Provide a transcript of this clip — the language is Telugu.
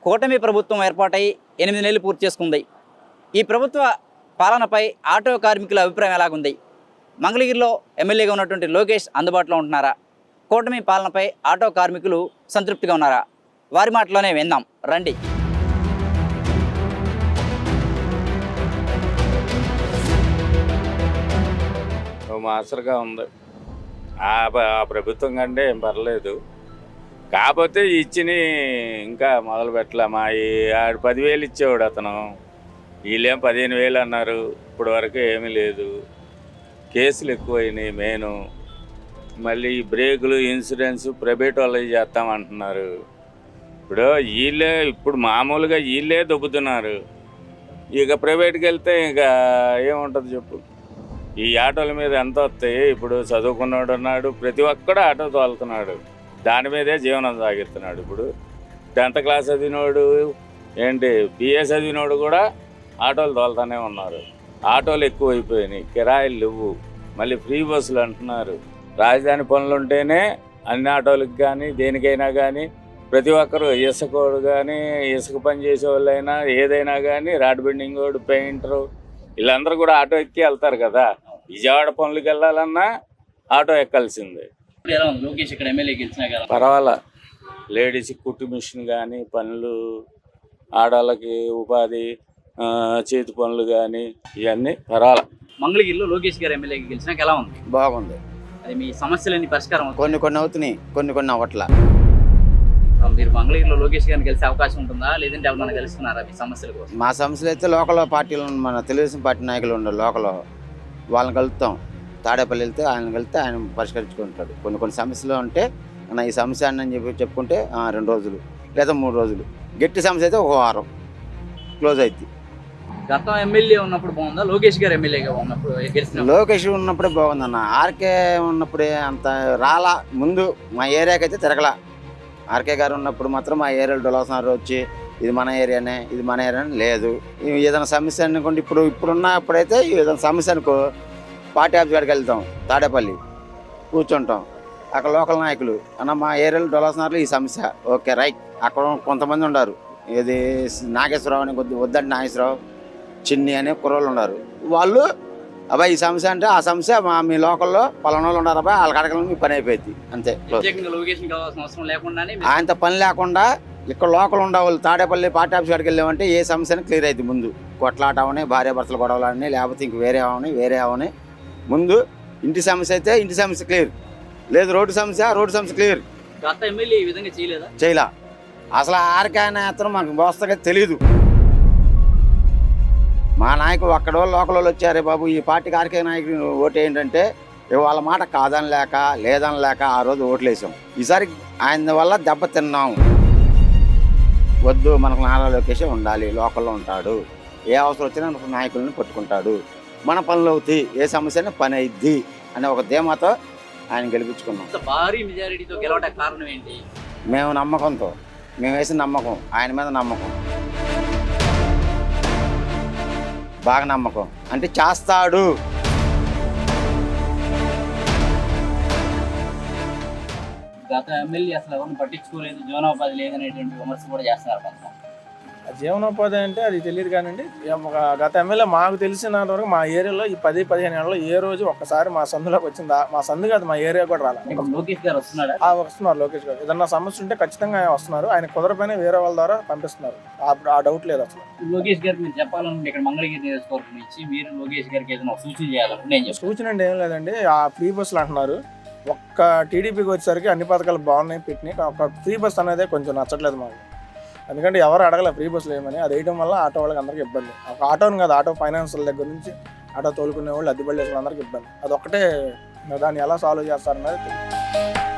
కూటమి ప్రభుత్వం ఏర్పాటై 8 నెలలు పూర్తి చేసుకుంది. ఈ ప్రభుత్వ పాలనపై ఆటో కార్మికుల అభిప్రాయం ఎలాగుంది? మంగళగిరిలో ఎమ్మెల్యేగా ఉన్నటువంటి లోకేష్ అందుబాటులో ఉంటున్నారా? కూటమి పాలనపై ఆటో కార్మికులు సంతృప్తిగా ఉన్నారా? వారి మాటలోనే విందాం రండి. మాసరుగా ఉంది. ఆ ప్రభుత్వం కంటే ఏం పర్లేదు. కాకపోతే ఇచ్చిన ఇంకా మొదలు పెట్టలే. మా 10,000 ఇచ్చేవాడు అతను, వీళ్ళేం 15,000 అన్నారు. ఇప్పటి వరకు ఏమీ లేదు. కేసులు ఎక్కువైనాయి. మెయిన్ మళ్ళీ బ్రేకులు ఇన్సూరెన్స్ ప్రైవేట్ వాళ్ళకి చేస్తామంటున్నారు. ఇప్పుడు మామూలుగా వీళ్ళే దొబ్బుతున్నారు. ఇక ప్రైవేట్కి వెళ్తే ఇంకా ఏముంటుంది చెప్పు. ఈ ఆటోల మీద ఎంత వస్తాయి? ఇప్పుడు చదువుకున్నాడు ఉన్నాడు, ప్రతి ఒక్కడు ఆటో తోలుతున్నాడు. దాని మీదే జీవనం సాగిస్తున్నాడు. ఇప్పుడు 10th క్లాస్ చదివినోడు ఏంటి, BA చదివినోడు కూడా ఆటోలు తోలుతూనే ఉన్నారు. ఆటోలు ఎక్కువ అయిపోయినాయి, కిరాయిలు లేవు. మళ్ళీ ఫ్రీ బస్సులు అంటున్నారు. రాజధాని పనులు ఉంటేనే అన్ని ఆటోలకు కానీ దేనికైనా కానీ ప్రతి ఒక్కరు, ఇసుకోడు కానీ ఇసుక పని చేసే వాళ్ళైనా ఏదైనా కానీ, రాడ్ బెండింగ్ వాడు, పెయింటరు, వీళ్ళందరూ కూడా ఆటో ఎక్కి వెళ్తారు కదా. విజయవాడ పనులకు వెళ్ళాలన్నా ఆటో ఎక్కాల్సిందే. పర్వాలా. లేడీస్ కుట్టు మిషన్ కానీ, పనులు, ఆడవాళ్ళకి ఉపాధి, చేతి పనులు కానీ ఇవన్నీ పర్వాలా. మంగళగిరిలో లోకేష్ గారు ఎమ్మెల్యేకి గెలిచినాక ఎలా ఉంది? బాగుంది. అది మీ సమస్యలన్నీ పరిష్కారం కొన్ని అవుతున్నాయి, కొన్ని అవ్వట్లా. మీరు మంగళగిరిలో లోకేష్ గారిని కలిసే అవకాశం ఉంటుందా, లేదంటే ఎవరైనా కలుస్తున్నారా మీ సమస్యల కోసం? మా సమస్యలు అయితే లోకల్ పార్టీలు, మన తెలుగుదేశం పార్టీ నాయకులు ఉండరు లోకల్, వాళ్ళని కలుపుతాం. తాడేపల్లి వెళ్తే ఆయన కలిస్తే ఆయన పరిష్కరించుకుంటాడు. కొన్ని సమస్యలు ఉంటే నా ఈ సమస్య అని చెప్పుకుంటే 2 రోజులు లేదా 3 రోజులు. గట్టి సమస్య అయితే 1 వారం క్లోజ్ అవుతుంది. గతం ఎమ్మెల్యే ఉన్నప్పుడు బాగుందా, లోకేష్ గారు ఎమ్మెల్యేగా ఉన్నప్పుడు గెలిచిన? లోకేష్ ఉన్నప్పుడే బాగుందన్న. ఆర్కే ఉన్నప్పుడే అంత రాలా. ముందు మా ఏరియాకి అయితే తిరగలా. ఆర్కే గారు ఉన్నప్పుడు మాత్రం మా ఏరియాలో డొలవసనారు వచ్చి ఇది మన ఏరియానే, ఇది మన ఏరియానే లేదు. ఏదైనా సమస్య అనుకోండి, ఇప్పుడైతే ఏదైనా సమస్య అనుకో పార్టీ ఆఫీస్ కాడికి వెళ్తాం, తాడేపల్లి కూర్చుంటాం. అక్కడ లోకల్ నాయకులు అన్న మా ఏరియాలో డొలవసనారులో ఈ సమస్య, ఓకే రైట్. అక్కడ కొంతమంది ఉన్నారు, ఇది నాగేశ్వరరావు అని, వద్దంటే నాగేశ్వరరావు, చిన్ని అనే కుర్రోళ్ళు ఉన్నారు. వాళ్ళు అబ్బాయి ఈ సమస్య అంటే ఆ సమస్య మీ లోకల్లో పలానా వాళ్ళు ఉన్నారు అబ్బాయి, వాళ్ళకి అడగలను మీ పని అయిపోయింది అంతే. ఆయనతో పని లేకుండా ఇక్కడ లోకల్ ఉండేవాళ్ళు తాడేపల్లి పార్టీ ఆఫీస్ కాడికి వెళ్ళామంటే ఏ సమస్యను క్లియర్ అవుతుంది. ముందు కొట్లాట అవని, భార్యాభర్తలు గొడవలు అని, లేకపోతే ఇంక వేరే అవని. ముందు ఇంటి సమస్య అయితే ఇంటి సమస్య క్లియర్, లేదు రోడ్డు సమస్య క్లియర్. చేయలా. అసలు ఆర్కే అతను మాకు వ్యవస్థగా తెలియదు. మా నాయకుడు అక్కడ లోకల్ వాళ్ళు వచ్చారే బాబు ఈ పార్టీకి ఆర్కే నాయకుడు ఓటు ఏంటంటే వాళ్ళ మాట లేదనలేక ఆ రోజు ఓట్లేసాం. ఈసారి ఆయన వల్ల దెబ్బ తిన్నాం. వద్దు, మనకు నారా లోకేష్ ఉండాలి, లోకల్లో ఉంటాడు, ఏ అవసరం వచ్చినా నాయకులను పట్టుకుంటాడు, మన పనులు అవుతాయి, ఏ సమస్య పని అయిద్ది అనే ఒక ధీమాతో ఆయన గెలిపించుకున్నాం. భారీ మెజారిటీతో గెలవడానికి కారణం ఏంటి? మేము వేసిన నమ్మకం, ఆయన మీద నమ్మకం, బాగా నమ్మకం. అంటే చేస్తాడు. గత ఎమ్మెల్యే అసలు ఎవరిని పట్టించుకోలేదు, జీవనోపాధి లేదనేటువంటి విమర్శ కూడా చేస్తున్నారు కొంచెం. జీవనోపాధి అంటే అది తెలియదు కానండి. గత ఎమ్మెల్యే మాకు తెలిసిన వరకు మా ఏరియాలో ఈ 10-15 ఏళ్ళలో ఏ రోజు ఒక్కసారి మా సందులోకి వచ్చిందా? మా సందు కాదు, మా ఏరియా కూడా రాలేదు. లోకేష్ గారు వస్తున్నారా? వస్తున్నారు. లోకేష్ గారు ఏదన్నా సమస్య ఉంటే ఖచ్చితంగా వస్తున్నారు. ఆయన కుదరపైన వేరే వాళ్ళ ద్వారా పంపిస్తున్నారు. ఆ డౌట్ లేదు అసలు. లోకేష్ గారికి మీరు చెప్పాలంటే ఇక్కడ మంగళగిరి నియోజకవర్గం నుంచి మీరు లోకేష్ గారికి ఏదైనా సూచన చేయాలంటే సూచన అంటే ఏం లేదండి. ఆ ఫ్రీ బస్సులు అంటున్నారు. ఒక్క టీడీపీకి వచ్చేసరికి అన్ని పథకాలు బాగున్నాయి పెట్టినాయి. ఒక ఫ్రీ బస్ అనేది కొంచెం నచ్చట్లేదు మాకు. ఎందుకంటే ఎవరు అడగల ఫ్రీ బస్సులు ఏమని. అది వేయడం వల్ల ఆటో వాళ్ళకి అందరికీ ఇబ్బంది. ఒక ఆటోని కాదు, ఆటో ఫైనాన్షియల్ దగ్గర నుంచి ఆటో తోలుకునే వాళ్ళు, అద్దె బళ్ళు వేసుకునే అందరికి ఇబ్బంది. అదొక్కటే, దాన్ని ఎలా సాల్వ్ చేస్తారన్నది తెలియదు.